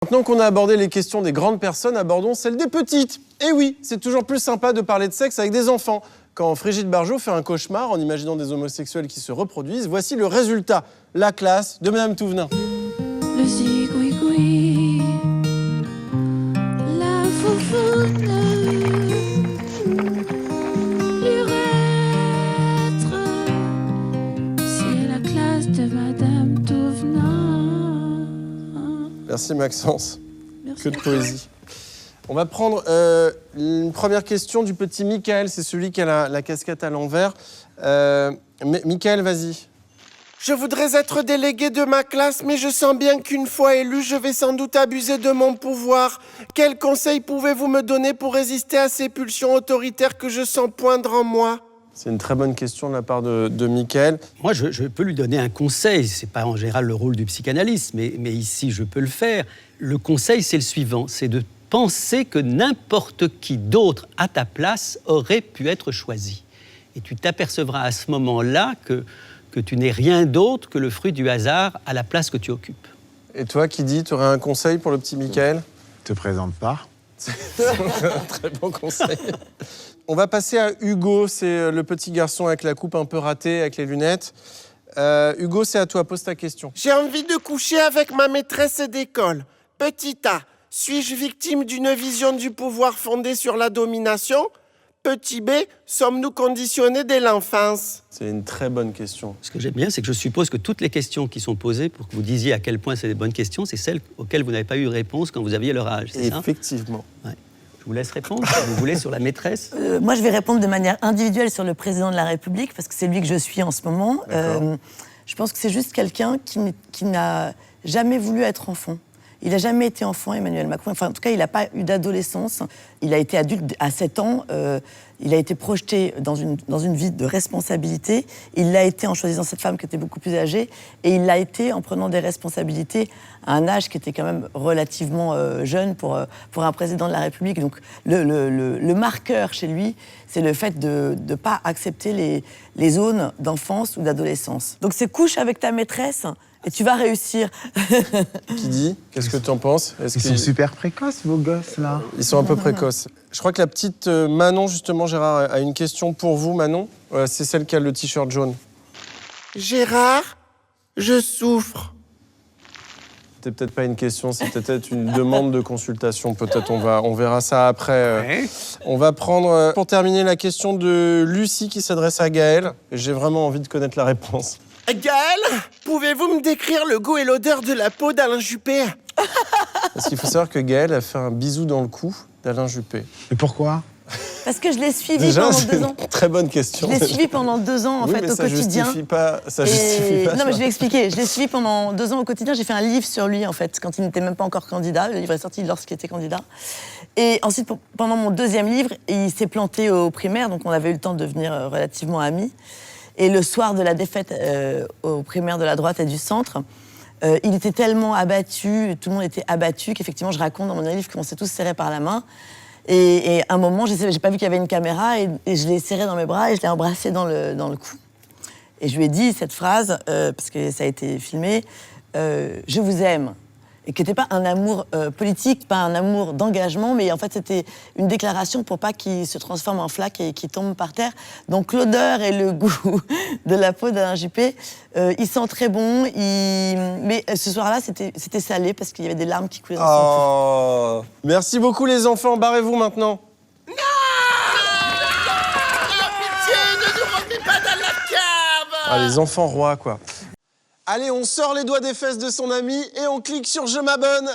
Maintenant qu'on a abordé les questions des grandes personnes, abordons celles des petites. Et oui, c'est toujours plus sympa de parler de sexe avec des enfants. Quand Frigide Barjot fait un cauchemar en imaginant des homosexuels qui se reproduisent, voici le résultat. La classe de Madame Touvenin. Le zigouigoui, la foufoune, l'urètre, c'est la classe de Madame Touvenin. Merci Maxence. Merci. Que de poésie. On va prendre une première question du petit Michael. C'est celui qui a la casquette à l'envers. Michael, vas-y. Je voudrais être délégué de ma classe, mais je sens bien qu'une fois élu, je vais sans doute abuser de mon pouvoir. Quels conseils pouvez-vous me donner pour résister à ces pulsions autoritaires que je sens poindre en moi ? C'est une très bonne question de la part de Michael. Moi, je peux lui donner un conseil. Ce n'est pas en général le rôle du psychanalyste, mais ici, je peux le faire. Le conseil, c'est le suivant, c'est de penser que n'importe qui d'autre à ta place aurait pu être choisi. Et tu t'apercevras à ce moment-là que tu n'es rien d'autre que le fruit du hasard à la place que tu occupes. Et toi, qui dis, tu aurais un conseil pour le petit Michael ? Te présente pas. C'est un très bon conseil. On va passer à Hugo, c'est le petit garçon avec la coupe un peu ratée, avec les lunettes. Hugo, c'est à toi, pose ta question. J'ai envie de coucher avec ma maîtresse d'école. Petit A, suis-je victime d'une vision du pouvoir fondée sur la domination ? Petit B, sommes-nous conditionnés dès l'enfance ? C'est une très bonne question. Ce que j'aime bien, c'est que je suppose que toutes les questions qui sont posées, pour que vous disiez à quel point c'est des bonnes questions, c'est celles auxquelles vous n'avez pas eu de réponse quand vous aviez leur âge, c'est ça ? Effectivement. Ouais. Je vous laisse répondre, si vous voulez, sur la maîtresse. Moi, je vais répondre de manière individuelle sur le président de la République, parce que c'est lui que je suis en ce moment. Je pense que c'est juste quelqu'un qui n'a jamais voulu être enfant. Il n'a jamais été enfant, Emmanuel Macron. Enfin, en tout cas, il n'a pas eu d'adolescence. Il a été adulte à 7 ans. Il a été projeté dans une vie de responsabilité. Il l'a été en choisissant cette femme qui était beaucoup plus âgée. Et il l'a été en prenant des responsabilités à un âge qui était quand même relativement jeune pour un président de la République. Donc, le marqueur chez lui, c'est le fait de ne pas accepter les zones d'enfance ou d'adolescence. Donc, c'est couche avec ta maîtresse et tu vas réussir. Qui dit ? Qu'est-ce que tu en penses ? Ils sont super précoces, vos gosses, là. Ils sont un peu précoces. Je crois que la petite Manon, justement, Gérard, a une question pour vous, Manon. C'est celle qui a le t-shirt jaune. Gérard, je souffre. C'est peut-être pas une question, c'est peut-être une demande de consultation. Peut-être on verra ça après. Ouais. On va prendre, pour terminer, la question de Lucie qui s'adresse à Gaël. J'ai vraiment envie de connaître la réponse. Gaël, pouvez-vous me décrire le goût et l'odeur de la peau d'Alain Juppé ? Parce qu'il faut savoir que Gaël a fait un bisou dans le cou d'Alain Juppé. Et pourquoi ? Parce que je l'ai suivi Déjà, pendant c'est 2 ans. une très bonne question. Je l'ai suivi pendant 2 ans, en Oui, fait, mais au quotidien. Ça justifie pas. Non, mais je vais expliquer. Je l'ai suivi pendant 2 ans au quotidien. J'ai fait un livre sur lui, en fait, quand il n'était même pas encore candidat. Le livre est sorti lorsqu'il était candidat. Et ensuite, pendant mon 2e livre, il s'est planté aux primaires, donc on avait eu le temps de devenir relativement amis. Et le soir de la défaite aux primaires de la droite et du centre, il était tellement abattu, tout le monde était abattu, qu'effectivement, je raconte dans mon livre qu'on s'est tous serrés par la main. Et à un moment, j'ai pas vu qu'il y avait une caméra, et je l'ai serré dans mes bras et je l'ai embrassé dans le cou. Et je lui ai dit cette phrase, parce que ça a été filmé, « Je vous aime ». Et qui n'était pas un amour politique, pas un amour d'engagement, mais en fait, c'était une déclaration pour pas qu'il se transforme en flaque et qu'il tombe par terre. Donc, l'odeur et le goût de la peau d'Alain Juppé, il sent très bon. Mais ce soir-là, c'était salé parce qu'il y avait des larmes qui coulaient dans son cou. Oh. Merci beaucoup, les enfants. Barrez-vous maintenant. Pitié, ne nous revenez pas dans la cave ! Ah, les enfants rois, quoi. Allez, on sort les doigts des fesses de son ami et on clique sur « Je m'abonne ».